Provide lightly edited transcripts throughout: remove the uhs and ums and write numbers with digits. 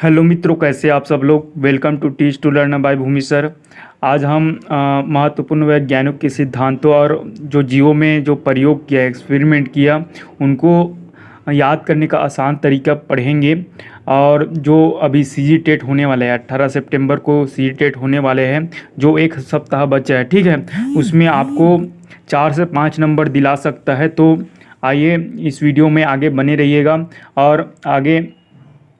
Hello मित्रों, कैसे आप सब लोग। Welcome to teach to learn by Bhumi sir. आज हम महत्वपूर्ण वैज्ञानिक के सिद्धांतों और जो जीवों में जो प्रयोग किया, एक्सपेरिमेंट किया, उनको याद करने का आसान तरीका पढ़ेंगे। और जो अभी सीजी टेट होने वाला है, 18 सितंबर को सीजी टेट होने वाले हैं, जो एक सप्ताह बचा है, ठीक है। उसमें आपको 4 से 5 नंबर दिला सकता है। तो आइए इस वीडियो में आगे बने रहिएगा और आगे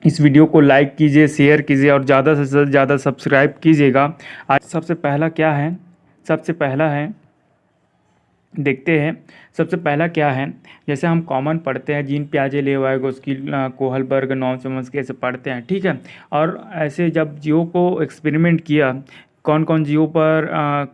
इस वीडियो को लाइक कीजिए, शेयर कीजिए और ज़्यादा से ज़्यादा सब्सक्राइब कीजिएगा। आज सबसे पहला क्या है, सबसे पहला है, देखते हैं। सबसे पहला क्या है, जैसे हम कॉमन पढ़ते हैं, जीन पियाजे, लेव वाइगोस्की, कोहलबर्ग, नॉम चॉम्स्की ऐसे पढ़ते हैं, ठीक है। और ऐसे जब जीवों को एक्सपेरिमेंट किया, कौन कौन जीवों पर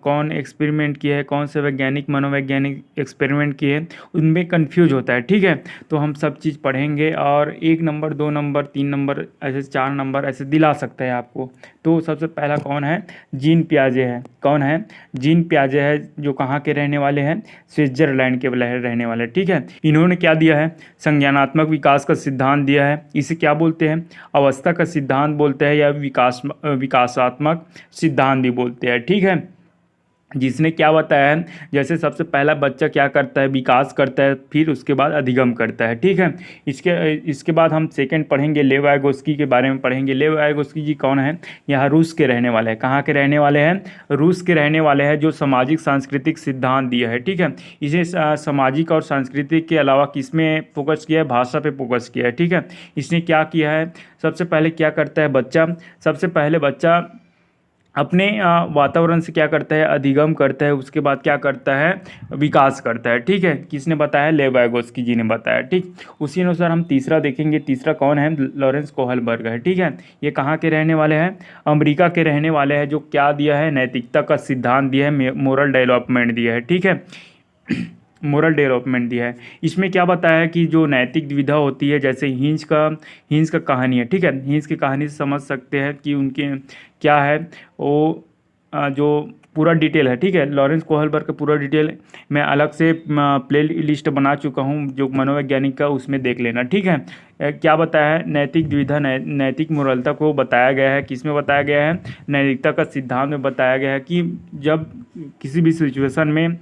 कौन एक्सपेरिमेंट किया है, कौन से वैज्ञानिक मनोवैज्ञानिक एक्सपेरिमेंट किए हैं, उनमें कंफ्यूज होता है, ठीक है। तो हम सब चीज़ पढ़ेंगे और 1 नंबर, 2 नंबर, 3 नंबर, ऐसे 4 नंबर ऐसे दिला सकते हैं आपको। तो सबसे पहला कौन है, जीन पियाजे है। कौन है, जीन पियाजे है, जो कहाँ के रहने वाले हैं, स्विट्जरलैंड के रहने वाले, ठीक है। इन्होंने क्या दिया है, संज्ञानात्मक विकास का सिद्धांत दिया है। इसे क्या बोलते हैं, अवस्था का सिद्धांत बोलते हैं या विकासात्मक सिद्धांत भी बोलते हैं, ठीक है। जिसने क्या बताया है, जैसे सबसे पहला बच्चा क्या करता है, विकास करता है, फिर उसके बाद अधिगम करता है, ठीक है। इसके बाद हम सेकंड पढ़ेंगे, लेव वाइगोस्की के बारे में पढ़ेंगे। लेव वाइगोस्की जी कौन है, यहाँ रूस के रहने वाले हैं। कहाँ के रहने वाले हैं, रूस के रहने वाले हैं, जो सामाजिक सांस्कृतिक सिद्धांत दिया है, ठीक है। इसे सामाजिक और सांस्कृतिक के अलावा किस में फोकस किया है, भाषा पे फोकस किया है, ठीक है। इसने क्या किया है, सबसे पहले क्या करता है बच्चा, सबसे पहले बच्चा अपने वातावरण से क्या करता है, अधिगम करता है, उसके बाद क्या करता है, विकास करता है, ठीक है। किसने बताया, लेव वाइगोस्की जी ने बताया, ठीक। उसी अनुसार हम तीसरा देखेंगे। तीसरा कौन है, लॉरेंस कोहलबर्ग है, ठीक है। ये कहाँ के रहने वाले हैं, अमेरिका के रहने वाले हैं, जो क्या दिया है, नैतिकता का सिद्धांत दिया है, मोरल डेवलपमेंट दिया है, ठीक है। मोरल डेवलपमेंट दिया है। इसमें क्या बताया है कि जो नैतिक दुविधा होती है, जैसे हिंस का कहानी है, ठीक है। हिंस की कहानी से समझ सकते हैं कि उनके क्या है वो, जो पूरा डिटेल है, ठीक है। लॉरेंस कोहलबर्ग का पूरा डिटेल मैं अलग से प्ले लिस्ट बना चुका हूँ, जो मनोवैज्ञानिक का, उसमें देख लेना, ठीक है। क्या बताया है, नैतिक द्विधा, नैतिक मोरलता को बताया गया है। किस में बताया गया है, नैतिकता का सिद्धांत में बताया गया है कि जब किसी भी सिचुएशन में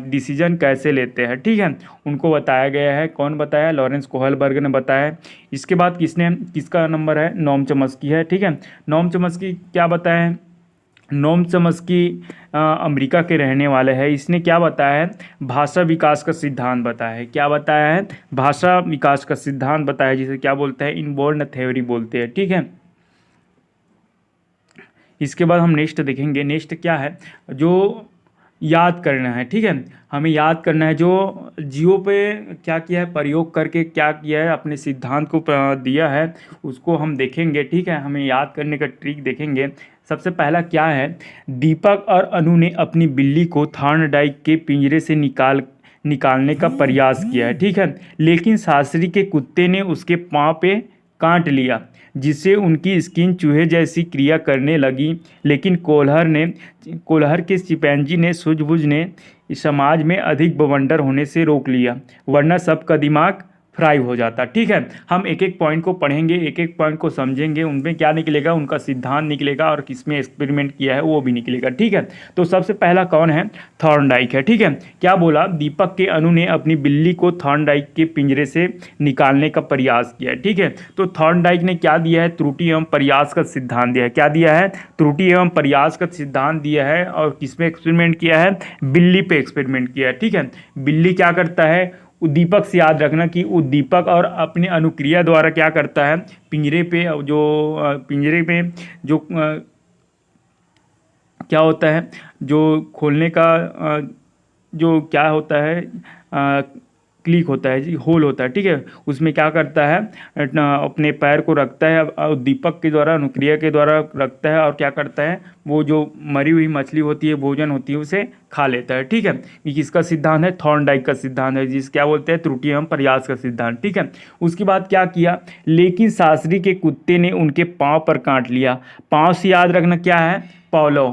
डिसीजन कैसे लेते हैं, ठीक है, उनको बताया गया है। कौन बताया, लॉरेंस कोहलबर्ग ने बताया है। इसके बाद किसका नंबर है, नॉम चॉम्स्की है, ठीक है। नॉम चॉम्स्की क्या बताया है, नोम चॉम्स्की अमेरिका के रहने वाले हैं। इसने क्या बताया है, भाषा विकास का सिद्धांत बताया है। क्या बताया है, भाषा विकास का सिद्धांत बताया है, जिसे क्या बोलते हैं, इनबॉर्न थ्योरी बोलते हैं, ठीक है। इसके बाद हम नेक्स्ट देखेंगे। नेक्स्ट क्या है, जो याद करना है, ठीक है। हमें याद करना है, जो जीवों पे क्या किया है, प्रयोग करके क्या किया है, अपने सिद्धांत को दिया है, उसको हम देखेंगे, ठीक है। हमें याद करने का ट्रिक देखेंगे। सबसे पहला क्या है, दीपक और अनु ने अपनी बिल्ली को थॉर्नडाइक के पिंजरे से निकालने का प्रयास किया है, ठीक है। लेकिन शास्त्री के कुत्ते ने उसके पाँव पे काट लिया, जिससे उनकी स्किन चूहे जैसी क्रिया करने लगी। लेकिन कोल्हर के चिंपैंजी ने सूझबूझ ने समाज में अधिक बवंडर होने से रोक लिया, वरना सबका दिमाग फ्राई हो जाता, ठीक है। हम एक एक पॉइंट को पढ़ेंगे, एक एक पॉइंट को समझेंगे, उनमें क्या निकलेगा, उनका सिद्धांत निकलेगा और किसमें एक्सपेरिमेंट किया है वो भी निकलेगा, ठीक है। तो सबसे पहला कौन है, थॉर्नडाइक है, ठीक है। क्या बोला, दीपक के अनु ने अपनी बिल्ली को थॉर्नडाइक के पिंजरे से निकालने का प्रयास किया है, ठीक है। तो थॉर्नडाइक ने क्या दिया है, त्रुटि एवं प्रयास का सिद्धांत दिया है। क्या दिया है, त्रुटि एवं प्रयास का सिद्धांत दिया है। और किसमें एक्सपेरिमेंट किया है, बिल्ली पे एक्सपेरिमेंट किया है, ठीक है। बिल्ली क्या करता है, उद्दीपक से याद रखना कि उद्दीपक और अपने अनुक्रिया द्वारा क्या करता है, पिंजरे में जो क्या होता है, जो खोलने का जो क्या होता है, क्लिक होता है जी, होल होता है, ठीक है। उसमें क्या करता है, अपने पैर को रखता है, उद्दीपक के द्वारा, अनुक्रिया के द्वारा रखता है, और क्या करता है, वो जो मरी हुई मछली होती है, भोजन होती है, उसे खा लेता है, ठीक है। ये किसका सिद्धांत है, थॉर्नडाइक का सिद्धांत है, जिस क्या बोलते हैं, त्रुटि एवं प्रयास का सिद्धांत, ठीक है। उसके बाद क्या किया, लेकिन शास्त्री के कुत्ते ने उनके पाँव पर काट लिया। पाँव से याद रखना क्या है, पॉलो।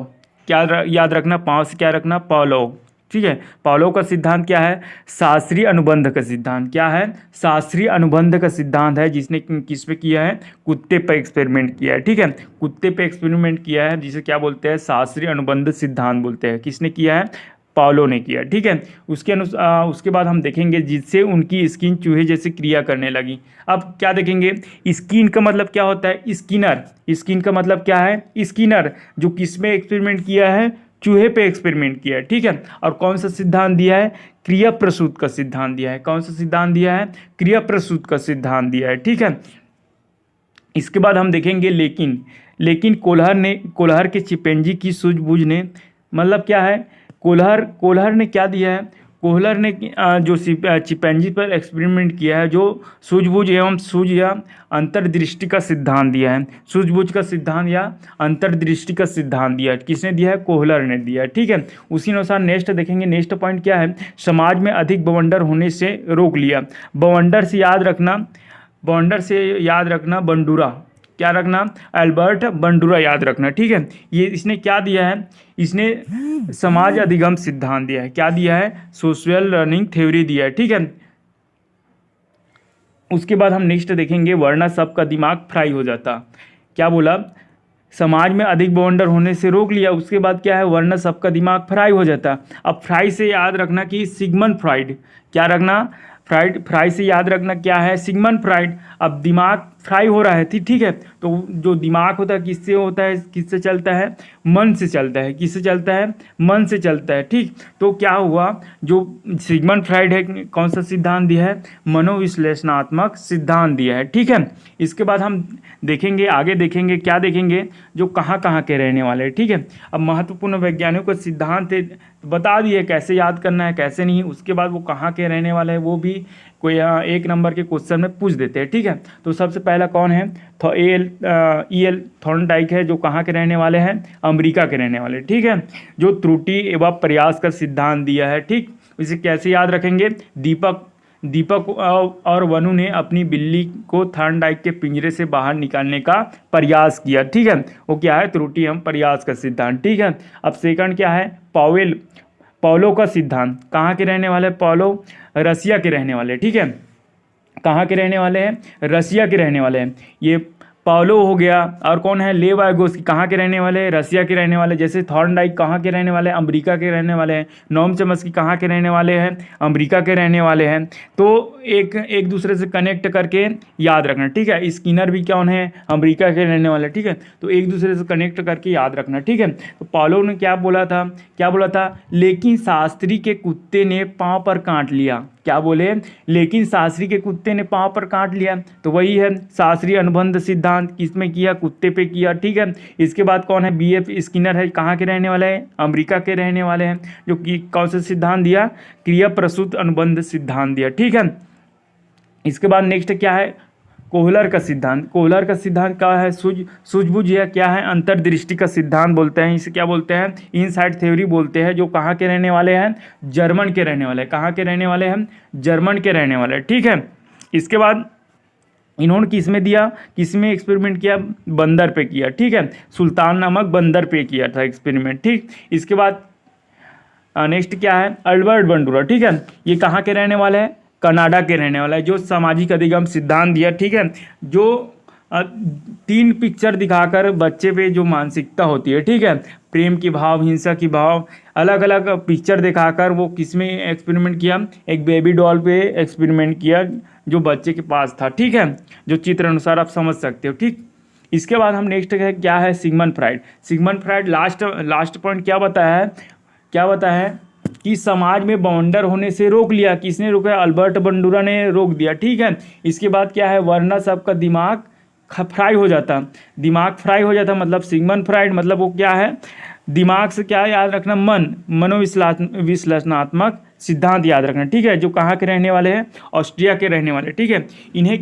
क्या याद रखना, पाँव से क्या रखना, पॉलो, ठीक है। पावलोव का सिद्धांत क्या है? शास्त्रीय अनुबंध का सिद्धांत। क्या है? शास्त्रीय अनुबंध का सिद्धांत है, जिसने किस पे किया है? कुत्ते पे एक्सपेरिमेंट किया है। ठीक है, कुत्ते पे एक्सपेरिमेंट किया है, जिसे क्या बोलते हैं? शास्त्रीय अनुबंध सिद्धांत बोलते हैं। किसने किया है? पावलोव ने किया। ठीक है, उसके बाद हम देखेंगे जिससे उनकी स्किन चूहे जैसी क्रिया करने लगी। अब क्या देखेंगे? स्किन का मतलब क्या होता है? स्किनर। स्किन का मतलब क्या है? स्किनर, जो किस में एक्सपेरिमेंट किया है? चूहे पे एक्सपेरिमेंट किया है। ठीक है, और कौन सा सिद्धांत दिया है? क्रिया प्रसूत का सिद्धांत दिया है। कौन सा सिद्धांत दिया है? क्रिया प्रसूत का सिद्धांत दिया है। ठीक है, इसके बाद हम देखेंगे लेकिन कोल्हर के चिंपैंजी की सूझबूझ ने, मतलब क्या है? कोल्हर ने क्या दिया है? कोहलर ने जो चिंपैंजी पर एक्सपेरिमेंट किया है, जो सूझबूझ एवं सूझ या अंतर्दृष्टि का सिद्धांत दिया है। सूझबूझ का सिद्धांत या अंतर्दृष्टि का सिद्धांत दिया है। किसने दिया है? कोहलर ने दिया है। ठीक है, उसी अनुसार नेक्स्ट देखेंगे। नेक्स्ट पॉइंट क्या है? समाज में अधिक बवंडर होने से रोक लिया। बवंडर से याद रखना बंडूरा। क्या रखना? अल्बर्ट बंडूरा याद रखना। ठीक है, ये इसने क्या दिया है? इसने समाज अधिगम सिद्धांत दिया है। क्या दिया है? सोशल लर्निंग थ्योरी दिया है। ठीक है, उसके बाद हम नेक्स्ट देखेंगे, वरना सबका दिमाग फ्राई हो जाता। क्या बोला? समाज में अधिक बवंडर होने से रोक लिया। उसके बाद क्या है? वरना सबका दिमाग फ्राई हो जाता। अब फ्राई से याद रखना कि सिगमंड फ्राइड। क्या रखना? फ्राई से याद रखना क्या है? Sigmund Freud. अब दिमाग फ्राई हो रहा है, ठीक है, तो जो दिमाग होता है किससे होता है? किससे चलता है? मन से चलता है। किससे चलता है? मन से चलता है। ठीक, तो क्या हुआ? जो सिगमंड फ्राइड है, कौन सा सिद्धांत दिया है? मनोविश्लेषणात्मक सिद्धांत दिया है। ठीक है, इसके बाद हम देखेंगे, आगे देखेंगे, क्या देखेंगे? जो कहाँ कहाँ के रहने वाले हैं। ठीक है, अब महत्वपूर्ण वैज्ञानिकों का सिद्धांत है, बता दिए कैसे याद करना है, कैसे नहीं। उसके बाद वो कहाँ के रहने वाले हैं वो भी कोई 1 नंबर के क्वेश्चन में पूछ देते हैं। ठीक है, तो सबसे पहला कौन है? तो E.L. थॉर्नडाइक है, जो कहाँ के रहने वाले हैं? अमेरिका के रहने वाले। ठीक है, जो त्रुटि एवं प्रयास का सिद्धांत दिया है। ठीक, इसे कैसे याद रखेंगे? दीपक और वनु ने अपनी बिल्ली को थॉर्नडाइक के पिंजरे से बाहर निकालने का प्रयास किया। ठीक है, वो क्या है? त्रुटि एवं प्रयास का सिद्धांत। ठीक है, अब सेकंड क्या है? पावलोव का सिद्धांत। कहाँ के रहने वाले? पावलोव रसिया के रहने वाले। ठीक है, कहाँ के रहने वाले हैं? रसिया के रहने वाले हैं। ये पावलोव हो गया, और कौन है? लेव वाइगोत्स्की। कहाँ के रहने वाले हैं? रसिया के रहने वाले। जैसे थॉर्नडाइक कहाँ के रहने वाले हैं? अमेरिका के रहने वाले हैं। नोम चॉम्स्की कहाँ के रहने वाले हैं? अमेरिका के रहने वाले हैं। तो एक दूसरे से कनेक्ट करके याद रखना। ठीक है, स्किनर भी कौन है? अमेरिका के रहने वाले। ठीक है, तो एक दूसरे से कनेक्ट करके याद रखना। ठीक है, तो पावलोव ने क्या बोला था? लेकिन शास्त्री के कुत्ते ने पाँव पर काट लिया। क्या बोले? लेकिन शास्त्री के कुत्ते ने पाँव पर काट लिया। तो वही है शास्त्रीय अनुबंध सिद्धांत। किसमें किया? कुत्ते पे किया। ठीक है, इसके बाद कौन है? B.F. स्किनर है, कहाँ के रहने वाले हैं? अमेरिका के रहने वाले हैं, जो कि कौन सा सिद्धांत दिया? क्रिया प्रसूत अनुबंध सिद्धांत दिया। ठीक है, इसके बाद नेक्स्ट क्या है? कोहलर का सिद्धांत। कोहलर का सिद्धांत क्या है? सूझबूझ या क्या है? अंतर्दृष्टि का सिद्धांत बोलते हैं। इसे क्या बोलते हैं? इनसाइड थ्योरी बोलते हैं। जो कहाँ के रहने वाले हैं? जर्मन के रहने वाले। कहाँ के रहने वाले हैं? जर्मन के रहने वाले। ठीक है, इसके बाद इन्होंने किस में एक्सपेरिमेंट किया? बंदर पे किया। ठीक है, सुल्तान नामक बंदर पे किया था एक्सपेरिमेंट। ठीक, इसके बाद नेक्स्ट क्या है? Albert Bandura. ठीक है, ये कहाँ के रहने वाले हैं? कनाडा के रहने वाला है, जो सामाजिक अधिगम सिद्धांत दिया। ठीक है, जो 3 पिक्चर दिखाकर बच्चे पे जो मानसिकता होती है, ठीक है, प्रेम की भाव, हिंसा की भाव, अलग अलग पिक्चर दिखाकर वो किस में एक्सपेरिमेंट किया? एक बेबी डॉल पे एक्सपेरिमेंट किया, जो बच्चे के पास था। ठीक है, जो चित्र अनुसार आप समझ सकते हो। ठीक, इसके बाद हम नेक्स्ट क्या है? सिगमंड फ्राइड लास्ट पॉइंट क्या बताया है कि समाज में बाउंडर होने से रोक लिया। किसने रोका? अल्बर्ट बंडूरा ने रोक दिया। ठीक है, इसके बाद क्या है? वरना सबका दिमाग फ्राई हो जाता। मतलब सिगमंड फ्राइड, मतलब वो क्या है? दिमाग से क्या याद रखना? मनोविश्लेषणात्मक सिद्धांत याद रखना। ठीक है, जो कहाँ के रहने वाले हैं? ऑस्ट्रिया के रहने वाले। ठीक है,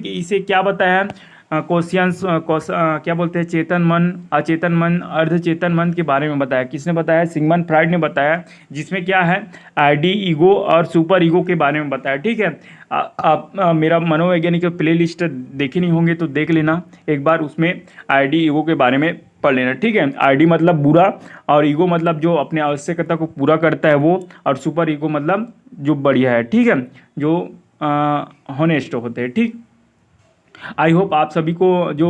इसे क्या बताया? क्या बोलते हैं? चेतन मन, अचेतन मन, अर्धचेतन मन के बारे में बताया। किसने बताया? सिगमंड फ्राइड ने बताया, जिसमें क्या है? आईडी, ईगो और सुपर ईगो के बारे में बताया। ठीक है, आप मेरा मनोवैज्ञानिक प्लेलिस्ट देखे नहीं होंगे तो देख लेना एक बार, उसमें आईडी, ईगो के बारे में पढ़ लेना, ठीक है। आईडी मतलब बुरा, और ईगो मतलब जो अपने आवश्यकता को पूरा करता है वो, और सुपर ईगो मतलब जो बढ़िया है, ठीक है, जो हॉनेस्ट होते हैं, ठीक। आई होप आप सभी को जो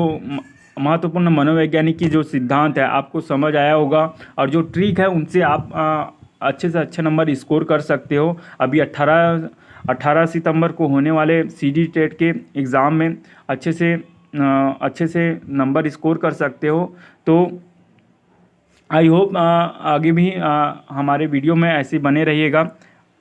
महत्वपूर्ण मनोवैज्ञानिक की जो सिद्धांत है आपको समझ आया होगा, और जो ट्रिक है उनसे आप अच्छे से अच्छे नंबर स्कोर कर सकते हो। अभी 18 सितंबर को होने वाले सीजी टेट के एग्ज़ाम में अच्छे से नंबर स्कोर कर सकते हो। तो आई होप आगे भी हमारे वीडियो में ऐसे बने रहिएगा।